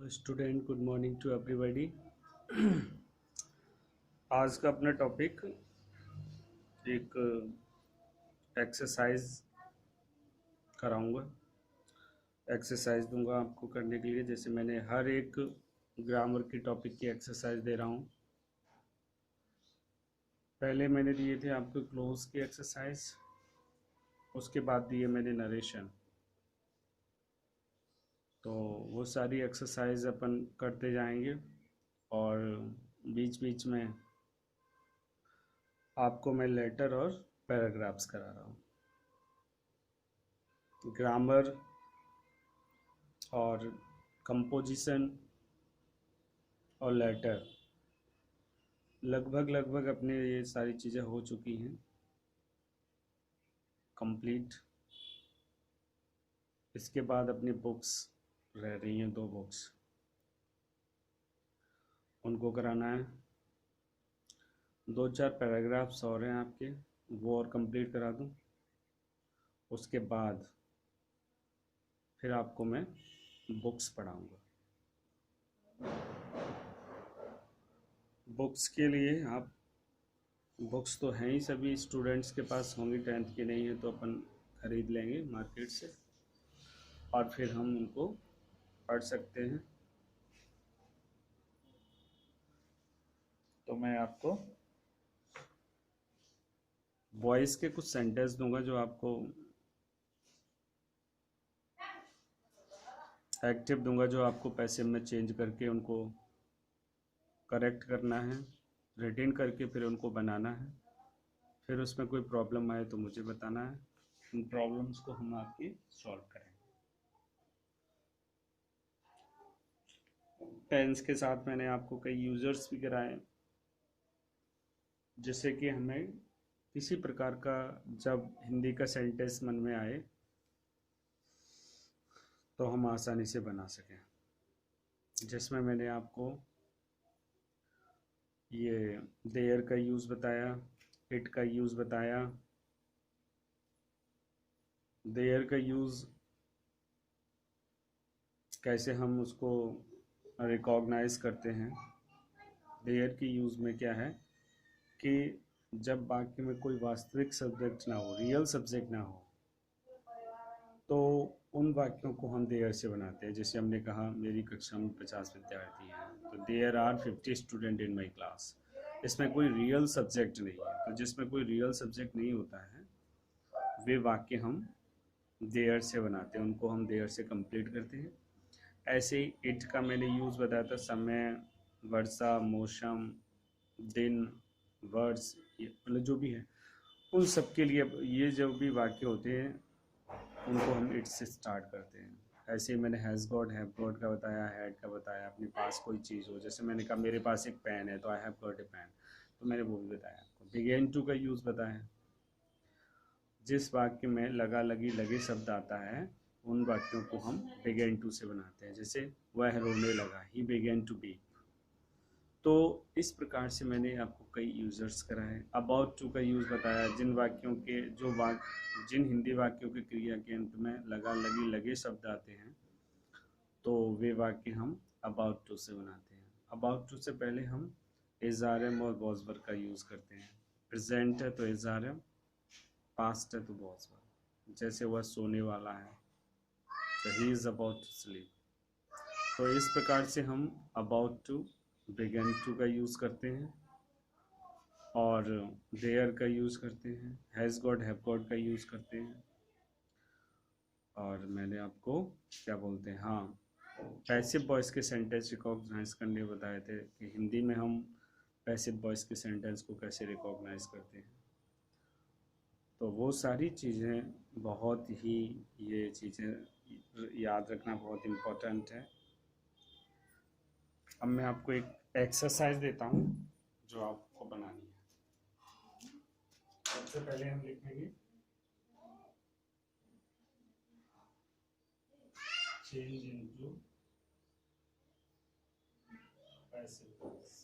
Student, good morning to everybody. आज का अपना टॉपिक एक एक्सरसाइज कराऊंगा। एक्सरसाइज दूंगा आपको करने के लिए। जैसे मैंने हर एक ग्रामर की टॉपिक की एक्सरसाइज दे रहा हूँ। पहले मैंने दिए थे आपको क्लोज की एक्सरसाइज, उसके बाद दिए मैंने नरेशन। तो वो सारी एक्सरसाइज अपन करते जाएंगे और बीच बीच में आपको मैं लेटर और पैराग्राफ्स करा रहा हूँ। ग्रामर और कंपोजिशन और लेटर लगभग अपने ये सारी चीज़ें हो चुकी हैं कंप्लीट। इसके बाद अपनी बुक्स रह रही हैं, 2 बुक्स, उनको कराना है। 2-4 पैराग्राफ्स और हैं आपके, वो और कंप्लीट करा दूँ। उसके बाद फिर आपको मैं बुक्स पढ़ाऊँगा। बुक्स के लिए आप, बुक्स तो हैं ही, सभी स्टूडेंट्स के पास होंगी, 10th की नहीं है तो अपन ख़रीद लेंगे मार्केट से और फिर हम उनको पढ़ सकते हैं। तो मैं आपको वॉइस के कुछ सेंटेंस दूंगा जो आपको एक्टिव दूंगा, जो आपको पैसिव में चेंज करके उनको करेक्ट करना है, रिटेन करके फिर उनको बनाना है। फिर उसमें कोई प्रॉब्लम आए तो मुझे बताना है, उन प्रॉब्लम्स को हम आपकी सॉल्व करेंगे। टेंस के साथ मैंने आपको कई यूजर्स भी कराए, जिससे कि हमें किसी प्रकार का जब हिंदी का सेंटेंस मन में आए तो हम आसानी से बना सकें। जिसमें मैंने आपको ये देयर का यूज़ बताया, इट का यूज़ बताया। देयर का यूज़ कैसे हम उसको रिकॉग्नाइज करते हैं। देयर की यूज़ में क्या है कि जब वाक्य में कोई वास्तविक सब्जेक्ट ना हो, रियल सब्जेक्ट ना हो, तो उन वाक्यों को हम देयर से बनाते हैं। जैसे हमने कहा मेरी कक्षा में 50 विद्यार्थी हैं, तो there are 50 student in my class. इसमें कोई रियल सब्जेक्ट नहीं है, तो जिसमें कोई रियल सब्जेक्ट नहीं होता है वे वाक्य हम देयर से बनाते हैं, उनको हम देयर से कंप्लीट करते हैं। ऐसे ही इट का मैंने यूज़ बताया था, समय, वर्षा, मौसम, दिन, वर्ष, मतलब जो भी है उन सब के लिए ये जो भी वाक्य होते हैं उनको हम इट से स्टार्ट करते हैं। ऐसे ही मैंने हैज़ गॉट, हैव गॉट का बताया, हैड का बताया। अपने पास कोई चीज़ हो, जैसे मैंने कहा मेरे पास एक पेन है तो I have got a pen, तो मैंने वो भी बताया आपको। बिगेन टू का यूज़ बताया, जिस वाक्य में लगा लगी लगे शब्द आता है उन वाक्यों को हम बिगेन टू से बनाते हैं। जैसे वह रोने लगा, ही बिगेन टू वीप। तो इस प्रकार से मैंने आपको कई यूजर्स कराए। अबाउट टू का यूज़ बताया, जिन वाक्यों के जिन हिंदी वाक्यों के क्रिया के अंत में लगा लगी लगे शब्द आते हैं तो वे वाक्य हम अबाउट टू से बनाते हैं। अबाउट टू से पहले हम इज़ आर एम और वॉज वर का यूज़ करते हैं। प्रेजेंट है तो इज़ आर एम, पास्ट है तो वॉज वर। जैसे वह सोने वाला है तो he is about to sleep. तो इस प्रकार से हम अबाउट टू, बिगन टू का यूज़ करते हैं और देयर का यूज़ करते हैं, हैज़ गॉट, हैव गॉट का यूज़ करते हैं। और मैंने आपको क्या बोलते हैं, हाँ, पैसिव वॉइस के सेंटेंस रिकॉग्नाइज करने बताए थे कि हिंदी में हम पैसिव वॉइस के सेंटेंस को कैसे रिकॉग्नाइज करते हैं। तो वो सारी चीज़ें बहुत ही, ये चीज़ें याद रखना बहुत इम्पोर्टेंट है। अब मैं आपको एक एक्सरसाइज देता हूँ जो आपको बनानी है। सबसे पहले हम लिखेंगे चेंज इनटू पैसिव वॉइस।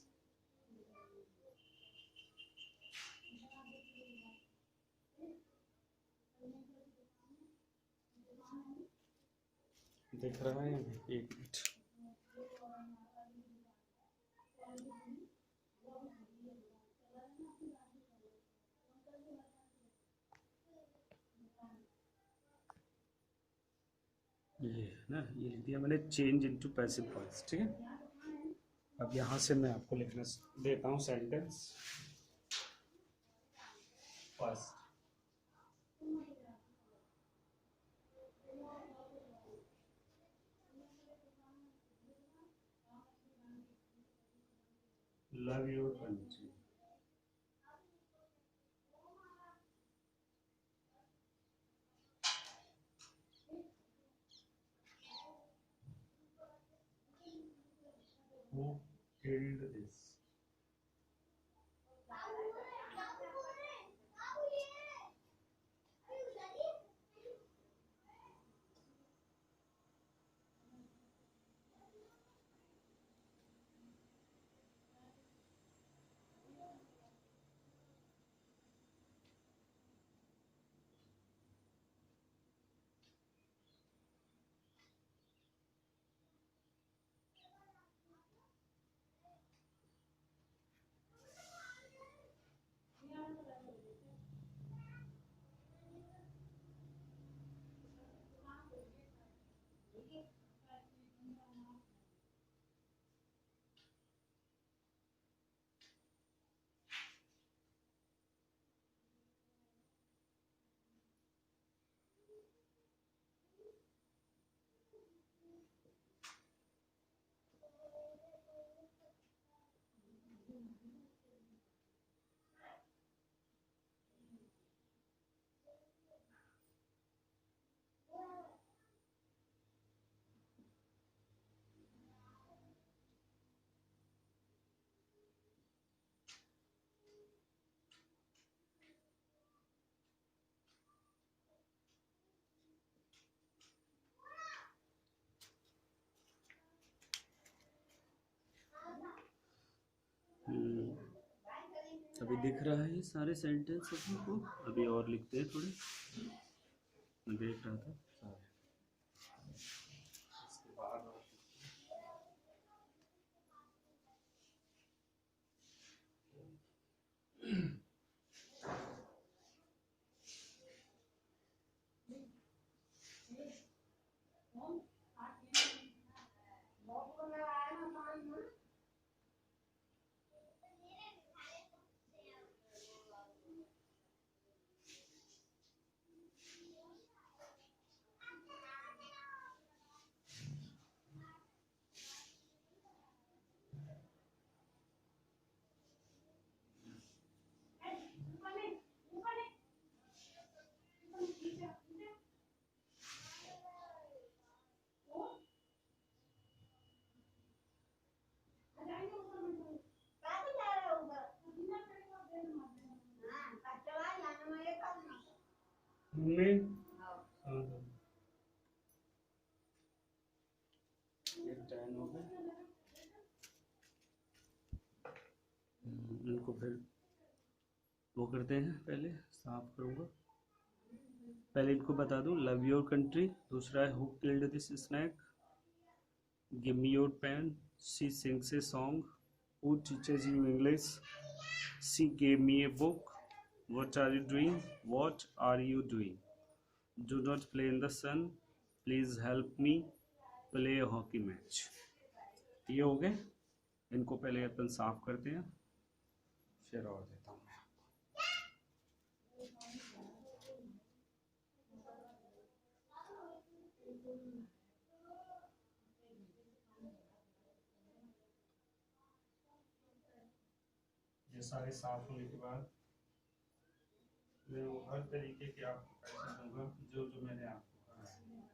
दिख रहा है, एक मिनट। ये ना, ये लिख दिया मैंने, चेंज इनटू पैसिव वॉइस, ठीक है। अब यहाँ से मैं आपको लिखना देता हूँ sentence. First, love your country. Who killed this? अभी दिख रहा है ये सारे सेंटेंस अपने को, अभी और लिखते हैं थोड़े, मैं देख रहा था सारे। इसके बाद और में ये 10 हो गए। इनको फिर वो करते हैं, पहले साफ करूँगा। पहले इनको बता दूं, लव योर कंट्री, दूसरा है who killed this snake, give me your pen, she sings a song, who teaches you English, she gave me a book, what are you doing, what are you doing, do not play in the sun, please help me play a hockey match. ये हो गए, इनको पहले अपन साफ करते हैं, फिर और देता हूँ मैं। ये सारे साफ होने के बाद मैं वो हर तरीके के आपको पैसे दूंगा जो जो मैंने आपको कहा है,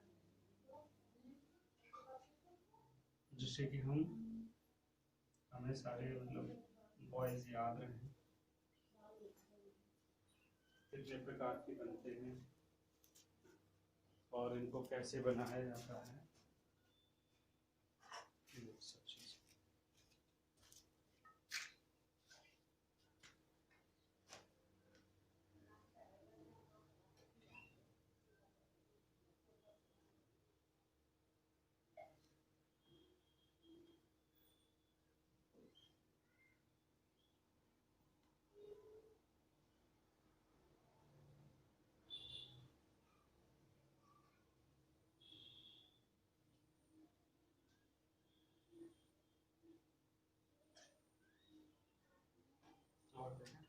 जिससे कि हमें सारे मतलब बॉयज याद रहें कितने प्रकार के बनते हैं और इनको कैसे बनाया जाता है, ये सब चीज़। और देखें।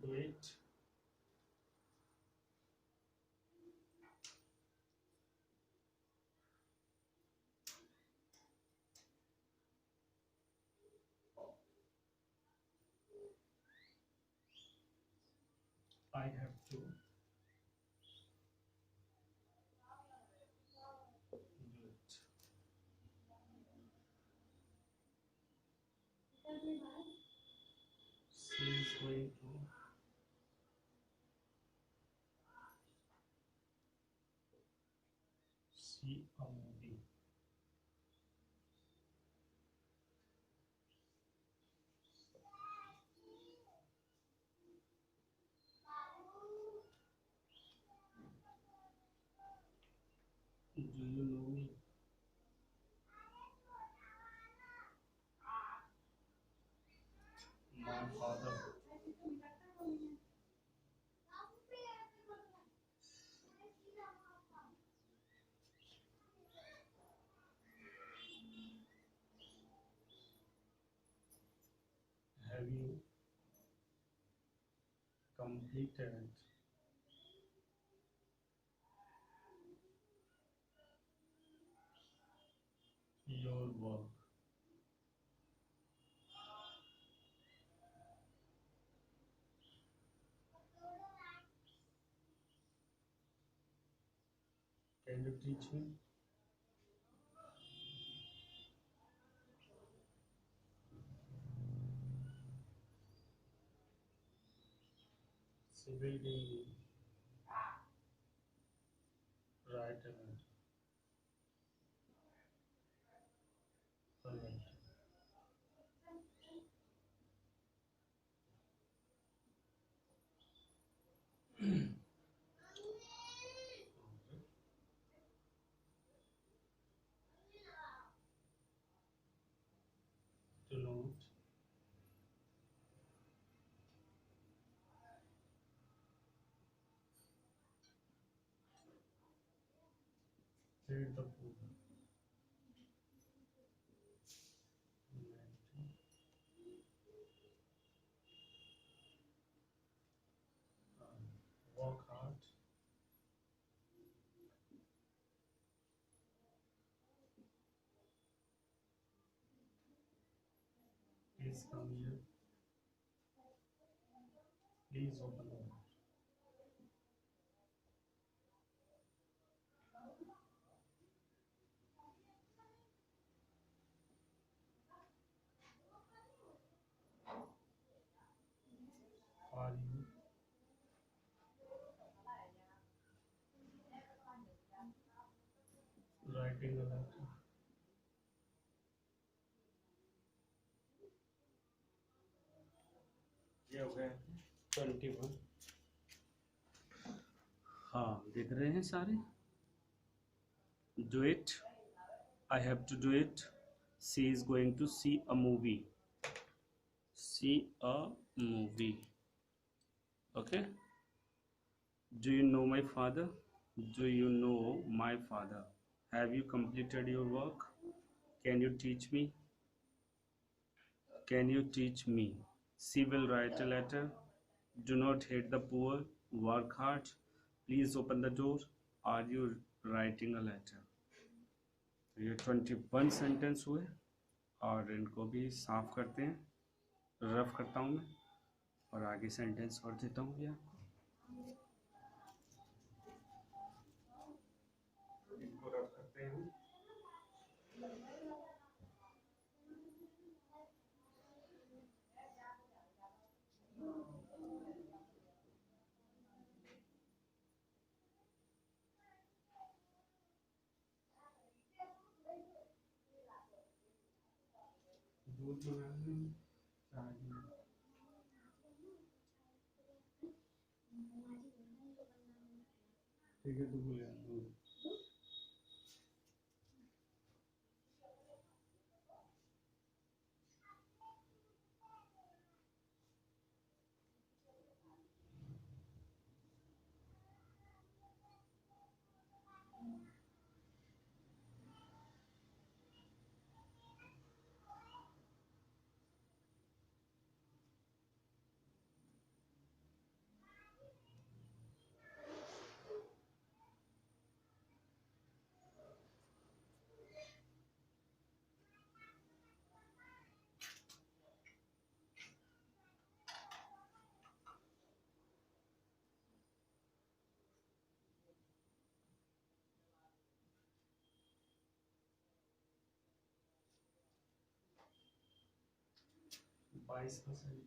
Do it. I have to do it. She is going to see a movie. Do you know me? My father. Have you completed your work? Can you teach me? Civil engineering, right hand. Correct. To note, read the poem. Work hard. Please come here. Please open the door. Are you writing a letter? ये हो गया 21। हाँ देख रहे हैं सारे। Do it. I have to do it. She is going to see a movie. See a movie. Okay. Do you know my father? Do you know my father? Have you completed your work? Can you teach me? Can you teach me? She will write a letter. Do not hate the poor. Work hard. Please open the door. Are you writing a letter? तो ये 21 sentence हुए और इनको भी साफ करते हैं, rough करता हूँ मैं और आगे सेंटेंस और देता हूँ भैया। इनको रफ करते हैं। दूध बनाना है, चाय बनाना है। ठीक है दूध ले आओ, दूध। 22%।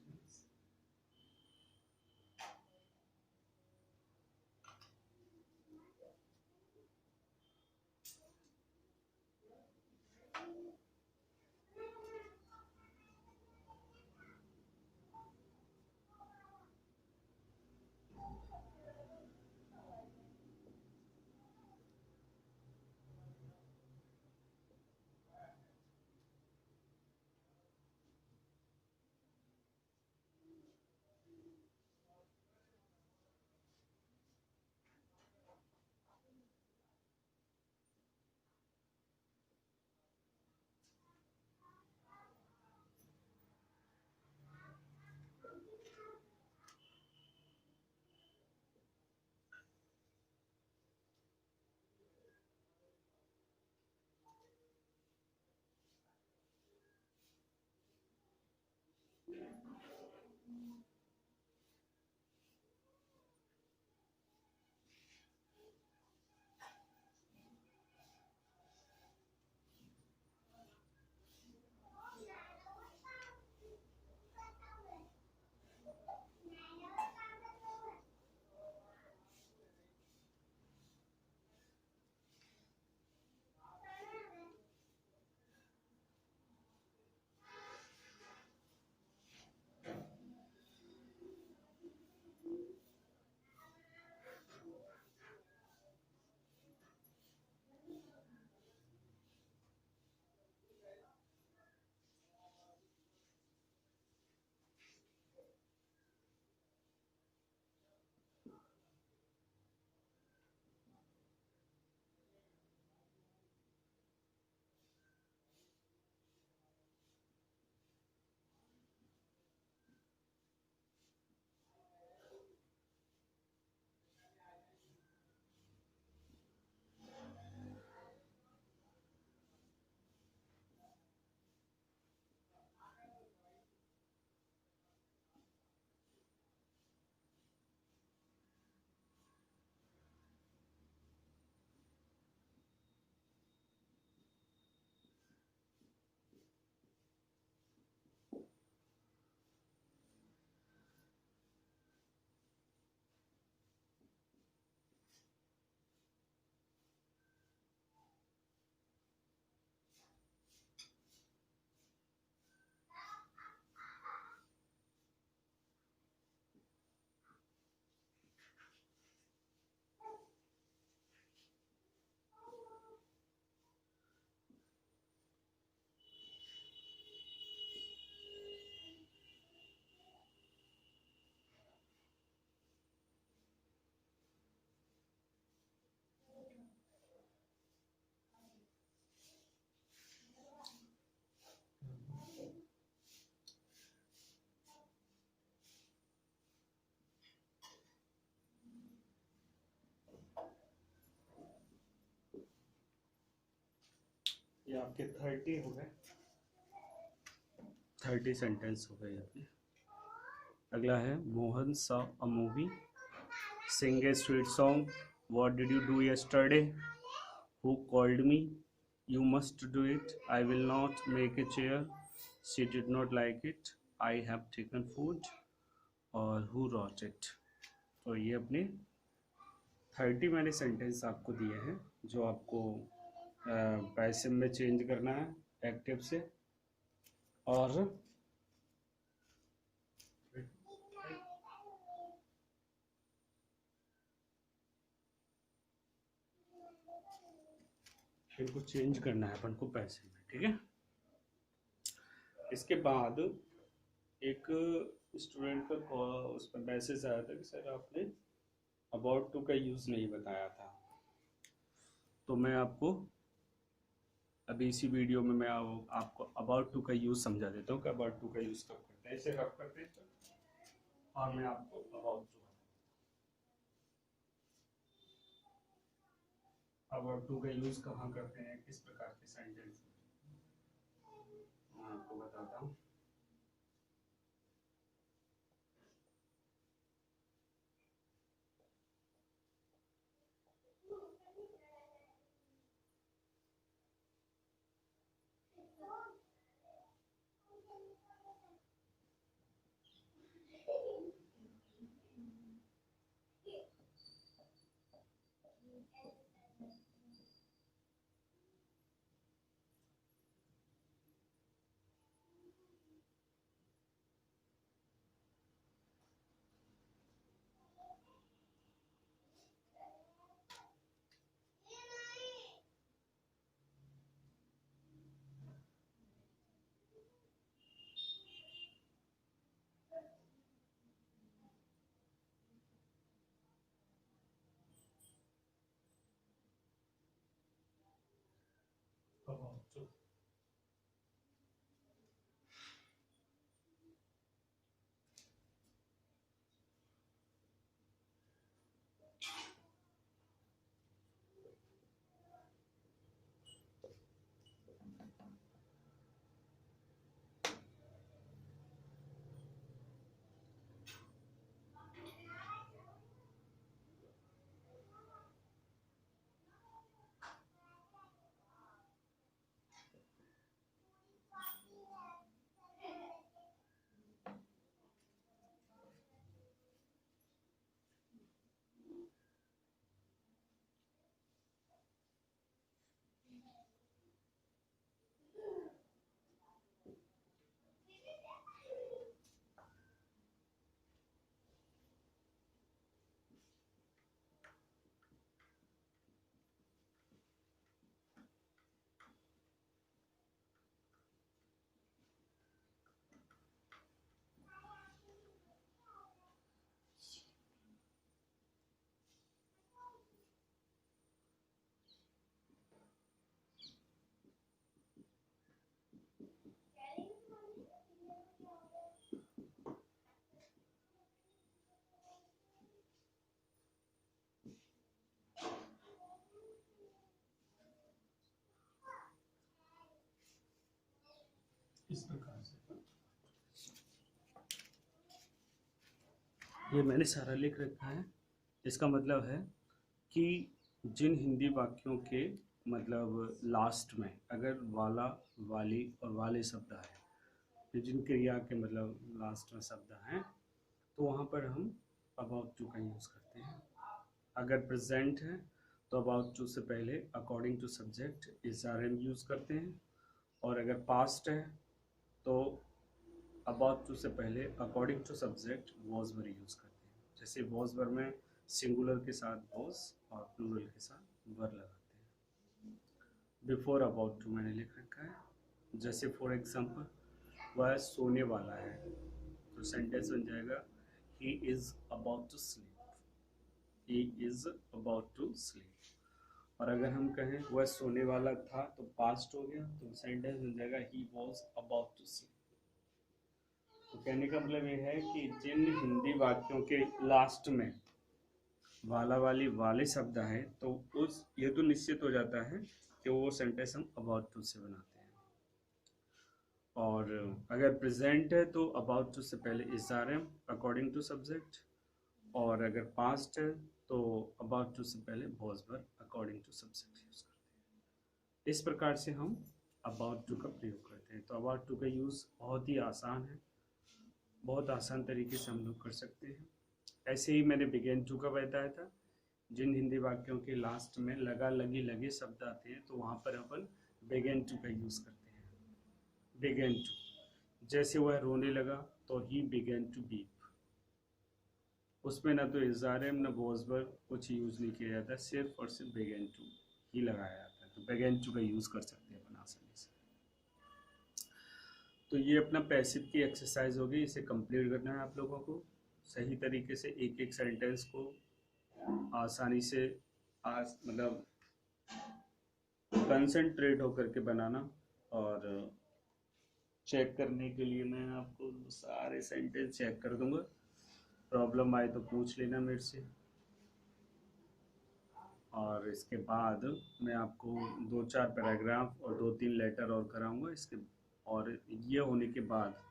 ये आपके 30 हो गए, 30 सेंटेंस हो गए आपके। अगला है Mohan saw a movie, sing a sweet song, what did you do yesterday, who called me, you must do it, I will not make a chair, she did not like it, I have taken food, और who wrote it। तो ये अपने 30 मैंने sentence आपको दिए हैं जो आपको पैसिव में चेंज करना है एक्टिव से। और इनको चेंज करना है अपन को पैसिव में, ठीक है। इसके बाद एक स्टूडेंट का उस पर मैसेज आया था कि सर आपने अबाउट टू का यूज़ नहीं बताया था। तो मैं आपको अभी इसी वीडियो में मैं आपको अबाउट टू का यूज़ समझा देता हूँ कि अबाउट टू का यूज़ कब करते हैं। इसे रब करते हैं और मैं आपको अबाउट टू का यूज़ कहाँ करते हैं, किस प्रकार के सेंटेंस मैं आपको बताता हूँ। इस प्रकार से ये मैंने सारा लिख रखा है। इसका मतलब है कि जिन हिंदी वाक्यों के मतलब लास्ट में अगर वाला, वाली और वाले शब्द आए, तो जिन क्रिया के मतलब लास्ट में शब्द हैं, तो वहाँ पर हम अबाउट टू का यूज़ करते हैं। अगर प्रेजेंट है तो अबाउट टू से पहले according to subject is are am use करते हैं, और अगर पास्ट है तो अबाउट टू से पहले according to subject was were use करते हैं। जैसे वॉज वर में सिंगुलर के साथ वॉज और प्लूरल के साथ वर लगाते हैं। बिफोर अबाउट टू मैंने लिख रखा है। जैसे फॉर एग्जांपल वह सोने वाला है, तो सेंटेंस बन जाएगा he is about to sleep, he is about to sleep. और अगर हम कहें वह सोने वाला था तो पास्ट हो गया, तो सेंटेंस बन जाएगा he was about to sleep. तो कहने का मतलब ये है कि जिन हिंदी वाक्यों के लास्ट में वाला, वाली, वाले शब्द है, तो उस ये तो निश्चित हो जाता है कि वो सेंटेंस हम अबाउट टू से बनाते हैं। और अगर प्रेजेंट है तो अबाउट टू से पहले is are am according to subject, और अगर पास्ट है तो अबाउट टू से पहले was were according to subject use करते हैं। इस प्रकार से हम अबाउट टू का प्रयोग करते हैं। तो अबाउट टू का यूज़ बहुत ही आसान है, बहुत आसान तरीके से हम लोग कर सकते हैं। ऐसे ही मैंने बिगेन टू का बताया था। जिन हिंदी वाक्यों के लास्ट में लगा, लगी, लगे शब्द आते हैं, तो वहाँ पर अपन बिगेन टू का यूज़ करते हैं। बिगेन टू, जैसे वह रोने लगा तो ही बिगेन टू वीप। उसमें ना तो इज़ारम ना वॉजवर कुछ यूज़ नहीं किया जाता, सिर्फ और सिर्फ बिगेन टू ही लगाया जाता है। तो बिगेन टू का यूज़ कर सकते हैं अपन आसानी से। तो ये अपना पैसिव की एक्सरसाइज होगी, इसे कंप्लीट करना है आप लोगों को सही तरीके से, एक एक सेंटेंस को आसानी से मतलब कंसंट्रेट होकर के बनाना। और चेक करने के लिए मैं आपको सारे सेंटेंस चेक कर दूंगा, प्रॉब्लम आए तो पूछ लेना मेरे से। और इसके बाद मैं आपको 2-4 पैराग्राफ और 2-3 लेटर और कराऊंगा इसके। और ये होने के बाद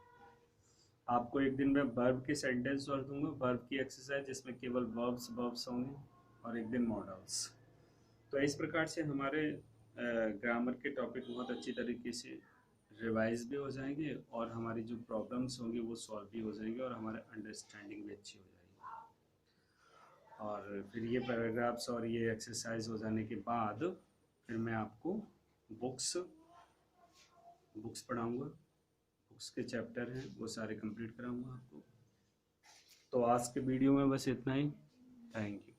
आपको एक दिन में वर्ब के सेंटेंस और दूंगा, वर्ब की एक्सरसाइज जिसमें केवल वर्ब्स होंगे, और एक दिन मॉडल्स। तो इस प्रकार से हमारे ग्रामर के टॉपिक बहुत अच्छी तरीके से रिवाइज भी हो जाएंगे, और हमारी जो प्रॉब्लम्स होंगी वो सॉल्व भी हो जाएंगे, और हमारा अंडरस्टैंडिंग भी अच्छी हो जाएगी। और फिर ये पैराग्राफ्स और ये एक्सरसाइज हो जाने के बाद फिर मैं आपको बुक्स पढ़ाऊँगा, बुक्स के चैप्टर हैं वो सारे कंप्लीट कराऊँगा आपको। तो आज के वीडियो में बस इतना ही। Thank you.